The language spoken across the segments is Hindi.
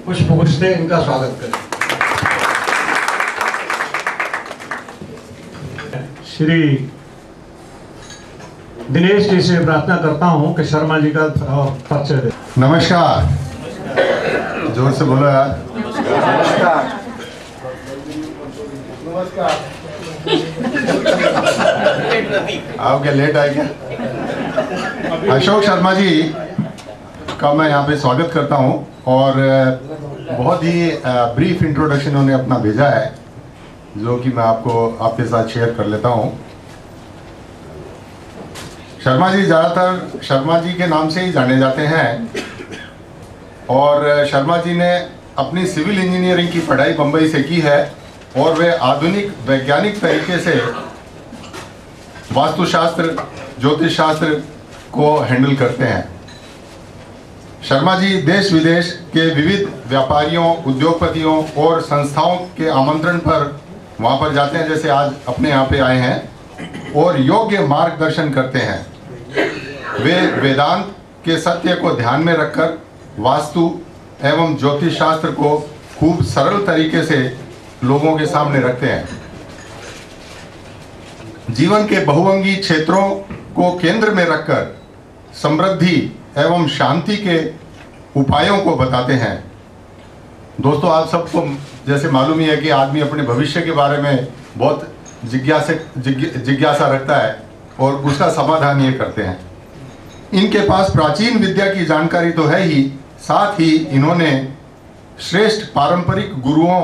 पुष्पगुच्छ से इनका स्वागत करें। श्री दिनेश जी से प्रार्थना करता हूं कि शर्मा जी का परिचय दे। नमस्कार, जोर से बोलो यार। नमस्कार। नमस्कार। आप क्या लेट आए क्या? अशोक शर्मा जी का मैं यहाँ पे स्वागत करता हूँ और बहुत ही ब्रीफ इंट्रोडक्शन उन्होंने अपना भेजा है जो कि मैं आपके साथ शेयर कर लेता हूँ। शर्मा जी ज़्यादातर शर्मा जी के नाम से ही जाने जाते हैं और शर्मा जी ने अपनी सिविल इंजीनियरिंग की पढ़ाई बम्बई से की है और वे आधुनिक वैज्ञानिक तरीके से वास्तुशास्त्र, ज्योतिष शास्त्र को हैंडल करते हैं। शर्मा जी देश विदेश के विविध व्यापारियों, उद्योगपतियों और संस्थाओं के आमंत्रण पर वहाँ पर जाते हैं, जैसे आज अपने यहाँ पे आए हैं, और योग्य मार्गदर्शन करते हैं। वे वेदांत के सत्य को ध्यान में रखकर वास्तु एवं ज्योतिष शास्त्र को खूब सरल तरीके से लोगों के सामने रखते हैं। जीवन के बहुअंगी क्षेत्रों को केंद्र में रखकर समृद्धि एवं शांति के उपायों को बताते हैं। दोस्तों, आप सबको जैसे मालूम ही है कि आदमी अपने भविष्य के बारे में बहुत जिज्ञासा रखता है और उसका समाधान ये करते हैं। इनके पास प्राचीन विद्या की जानकारी तो है ही, साथ ही इन्होंने श्रेष्ठ पारंपरिक गुरुओं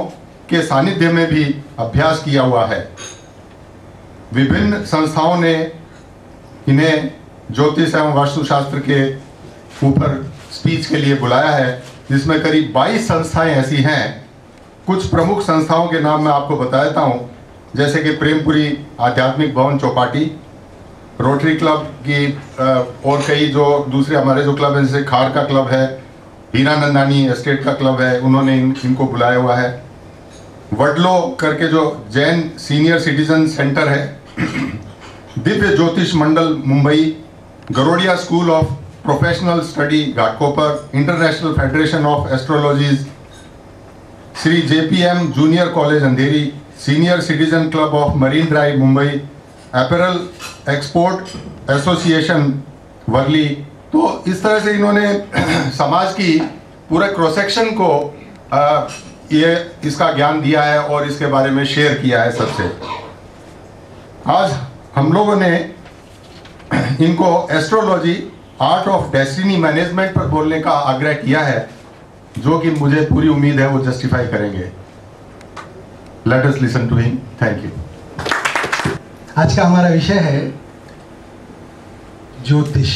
के सानिध्य में भी अभ्यास किया हुआ है। विभिन्न संस्थाओं ने इन्हें ज्योतिष एवं वास्तुशास्त्र के ऊपर स्पीच के लिए बुलाया है, जिसमें करीब 22 संस्थाएं ऐसी हैं। कुछ प्रमुख संस्थाओं के नाम मैं आपको बता देता हूँ, जैसे कि प्रेमपुरी आध्यात्मिक भवन चौपाटी, रोटरी क्लब की और कई जो दूसरे हमारे जो क्लब हैं, जैसे खाड़ का क्लब है, हीरानंदानी एस्टेट का क्लब है, उन्होंने इनको बुलाया हुआ है। वडलो करके जो जैन सीनियर सिटीजन सेंटर है, Divya Jyotish Mandal Mumbai, Garodia school of professional study Ghatkopar, international federation of astrologies, Shri JPM junior college Andheri, senior citizen club of Marine Drive Mumbai, apparel export association Worli. तो इस तरह से इन्होंने समाज की पूरे क्रॉस सेक्शन को ये इसका ज्ञान दिया है और इसके बारे में शेयर किया है सबसे। आज हम लोगों ने इनको astrology art of destiny management पर बोलने का आग्रह किया है, जो कि मुझे पूरी उम्मीद है वो जस्टिफाई करेंगे। Let us listen to him. Thank you. आज का हमारा विषय है ज्योतिष,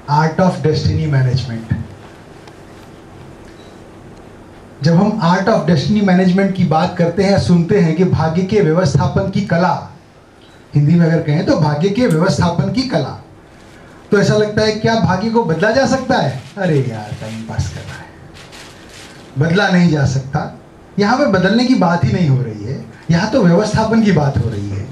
आर्ट ऑफ डेस्टिनी मैनेजमेंट। जब हम आर्ट ऑफ डेस्टिनी मैनेजमेंट की बात करते हैं, सुनते हैं कि भाग्य के व्यवस्थापन की कला, हिंदी में अगर कहें तो भाग्य के व्यवस्थापन की कला, तो ऐसा लगता है क्या भाग्य को बदला जा सकता है? अरे यार, टाइम पास कर रहा है। बदला नहीं जा सकता। यहाँ पे बदलने की बात ही नहीं हो रही है, यहाँ तो व्यवस्थापन की बात हो रही है।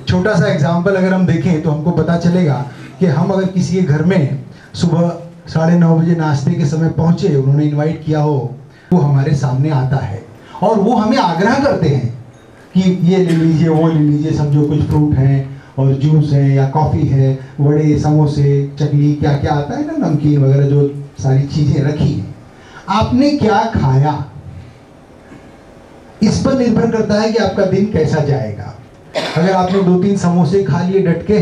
छोटा सा एग्जाम्पल अगर हम देखें तो हमको पता चलेगा कि हम अगर किसी के घर में सुबह 9:30 बजे नाश्ते के समय पहुँचे, उन्होंने इन्वाइट किया हो, वो हमारे सामने आता है और वो हमें आग्रह करते हैं कि ये ले लीजिए, वो ले लीजिए, समझो कुछ फ्रूट हैं और जूस है या कॉफ़ी है, वड़े, समोसे, चटनी, क्या क्या आता है ना, नमकीन वगैरह, जो सारी चीज़ें रखी हैं। आपने क्या खाया, इस पर निर्भर करता है कि आपका दिन कैसा जाएगा। अगर आपने 2-3 समोसे खा लिए डट के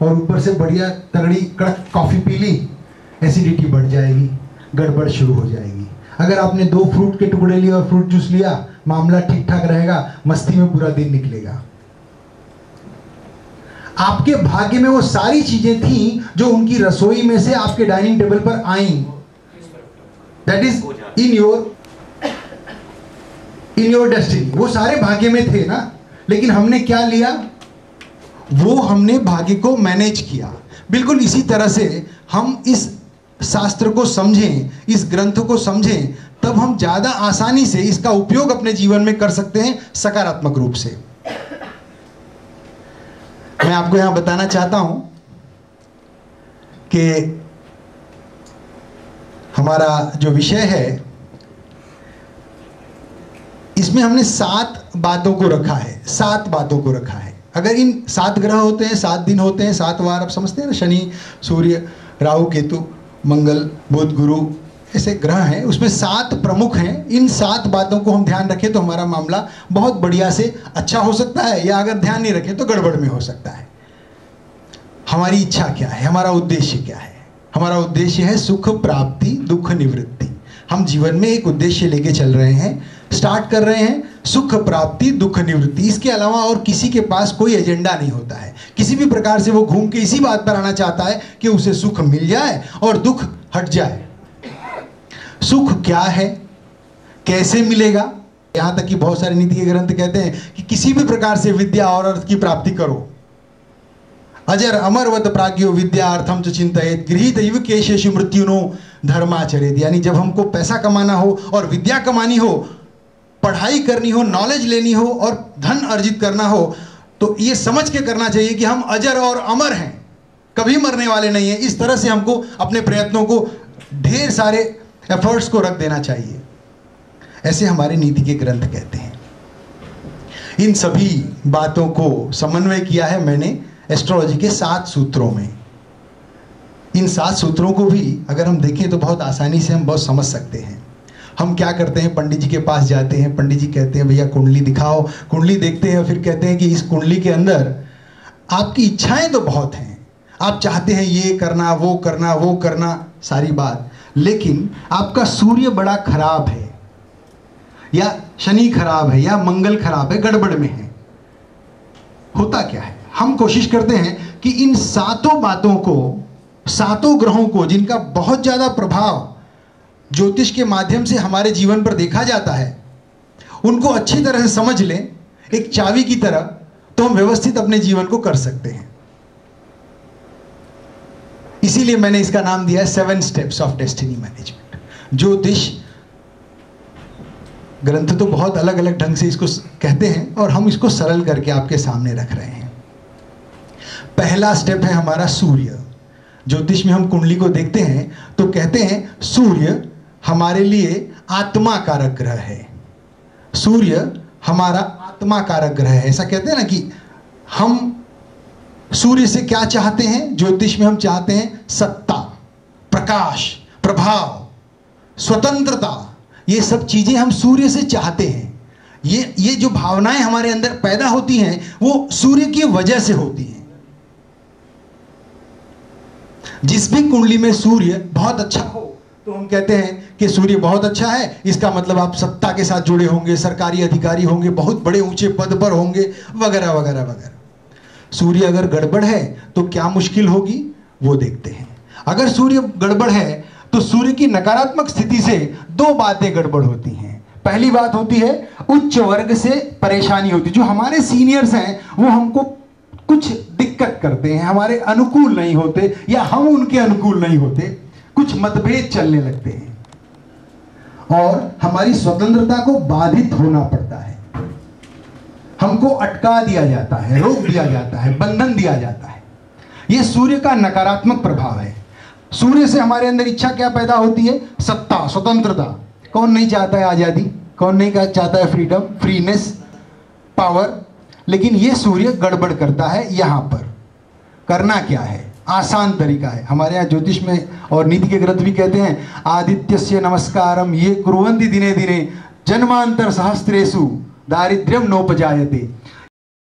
और ऊपर से बढ़िया तगड़ी कड़क कॉफ़ी पी ली, एसिडिटी बढ़ जाएगी, गड़बड़ शुरू हो जाएगी। अगर आपने 2 फ्रूट के टुकड़े लिए और फ्रूट जूस लिया, मामला ठीक ठाक रहेगा, मस्ती में पूरा दिन निकलेगा। आपके भाग्य में वो सारी चीजें थी जो उनकी रसोई में से आपके डाइनिंग टेबल पर आई। That is in your destiny. वो सारे भाग्य में थे ना, लेकिन हमने क्या लिया? वो हमने भाग्य को मैनेज किया। बिल्कुल इसी तरह से हम इस शास्त्र को समझें, इस ग्रंथ को समझें, तब हम ज्यादा आसानी से इसका उपयोग अपने जीवन में कर सकते हैं सकारात्मक रूप से। मैं आपको यहां बताना चाहता हूं कि हमारा जो विषय है इसमें हमने 7 बातों को रखा है, 7 बातों को रखा है। अगर इन 7 ग्रह होते हैं, 7 दिन होते हैं, 7 वार, आप समझते हैं ना, शनि, सूर्य, राहु, केतु, मंगल, बुध, गुरु, ऐसे ग्रह हैं, उसमें 7 प्रमुख हैं। इन 7 बातों को हम ध्यान रखें तो हमारा मामला बहुत बढ़िया से अच्छा हो सकता है, या अगर ध्यान नहीं रखें तो गड़बड़ में हो सकता है। हमारी इच्छा क्या है, हमारा उद्देश्य क्या है? हमारा उद्देश्य है सुख प्राप्ति, दुख निवृत्ति। हम जीवन में एक उद्देश्य लेके चल रहे हैं, स्टार्ट कर रहे हैं, सुख प्राप्ति, दुख निवृत्ति। इसके अलावा और किसी के पास कोई एजेंडा नहीं होता है। किसी भी प्रकार से वो घूम के इसी बात पर आना चाहता है कि उसे सुख मिल जाए और दुख हट जाए। सुख क्या है, कैसे मिलेगा? यहां तक कि बहुत सारे नीति के ग्रंथ कहते हैं कि किसी भी प्रकार से विद्या और अर्थ की प्राप्ति करो। अजर अमरवत प्राज्ञो विद्यार्थम च चिंतयेत गृहीत इव केशेषु मृत्युनो धर्माचरेत। यानी जब हमको पैसा कमाना हो और विद्या कमानी हो, पढ़ाई करनी हो, नॉलेज लेनी हो और धन अर्जित करना हो, तो ये समझ के करना चाहिए कि हम अजर और अमर हैं, कभी मरने वाले नहीं हैं। इस तरह से हमको अपने प्रयत्नों को, ढेर सारे एफर्ट्स को रख देना चाहिए। ऐसे हमारे नीति के ग्रंथ कहते हैं। इन सभी बातों को समन्वय किया है मैंने एस्ट्रोलॉजी के 7 सूत्रों में। इन 7 सूत्रों को भी अगर हम देखें तो बहुत आसानी से हम बहुत समझ सकते हैं। हम क्या करते हैं, पंडित जी के पास जाते हैं, पंडित जी कहते हैं भैया कुंडली दिखाओ, कुंडली देखते हैं, फिर कहते हैं कि इस कुंडली के अंदर आपकी इच्छाएं तो बहुत हैं, आप चाहते हैं ये करना, वो करना, वो करना, सारी बात, लेकिन आपका सूर्य बड़ा खराब है, या शनि खराब है, या मंगल खराब है, गड़बड़ में है। होता क्या है, हम कोशिश करते हैं कि इन 7 बातों को, 7 ग्रहों को, जिनका बहुत ज्यादा प्रभाव ज्योतिष के माध्यम से हमारे जीवन पर देखा जाता है, उनको अच्छी तरह से समझ लें एक चाबी की तरह, तो हम व्यवस्थित अपने जीवन को कर सकते हैं। इसीलिए मैंने इसका नाम दिया है 7 स्टेप्स ऑफ डेस्टिनी मैनेजमेंट। ज्योतिष ग्रंथ तो बहुत अलग अलग ढंग से इसको कहते हैं और हम इसको सरल करके आपके सामने रख रहे हैं। पहला स्टेप है हमारा सूर्य। ज्योतिष में हम कुंडली को देखते हैं तो कहते हैं सूर्य हमारे लिए आत्मा कारक ग्रह है। सूर्य हमारा आत्मा कारक ग्रह है। ऐसा कहते हैं ना कि हम सूर्य से क्या चाहते हैं, ज्योतिष में हम चाहते हैं सत्ता, प्रकाश, प्रभाव, स्वतंत्रता। ये सब चीजें हम सूर्य से चाहते हैं। ये जो भावनाएं हमारे अंदर पैदा होती हैं वो सूर्य की वजह से होती हैं। जिस भी कुंडली में सूर्य बहुत अच्छा हो तो हम कहते हैं कि सूर्य बहुत अच्छा है, इसका मतलब आप सत्ता के साथ जुड़े होंगे, सरकारी अधिकारी होंगे, बहुत बड़े ऊंचे पद पर होंगे, वगैरह वगैरह वगैरह। सूर्य अगर गड़बड़ है तो क्या मुश्किल होगी वो देखते हैं। अगर सूर्य गड़बड़ है तो सूर्य की नकारात्मक स्थिति से 2 बातें गड़बड़ होती हैं। पहली बात होती है उच्च वर्ग से परेशानी होती है। जो हमारे सीनियर्स हैं वो हमको कुछ दिक्कत करते हैं, हमारे अनुकूल नहीं होते या हम उनके अनुकूल नहीं होते, कुछ मतभेद चलने लगते हैं और हमारी स्वतंत्रता को बाधित होना पड़ता है। हमको अटका दिया जाता है, रोक दिया जाता है, बंधन दिया जाता है। यह सूर्य का नकारात्मक प्रभाव है। सूर्य से हमारे अंदर इच्छा क्या पैदा होती है, सत्ता, स्वतंत्रता। कौन नहीं चाहता है आजादी, कौन नहीं चाहता है फ्रीडम, फ्रीनेस, पावर। लेकिन यह सूर्य गड़बड़ करता है। यहां पर करना क्या है, आसान तरीका है। हमारे यहाँ ज्योतिष में और नीति के ग्रंथ भी कहते हैं आदित्यस्य नमस्कारम ये कुर्वन्ति दिने दिने जन्मांतर सहस्त्रेषु दारिद्र्यम नोपजायते।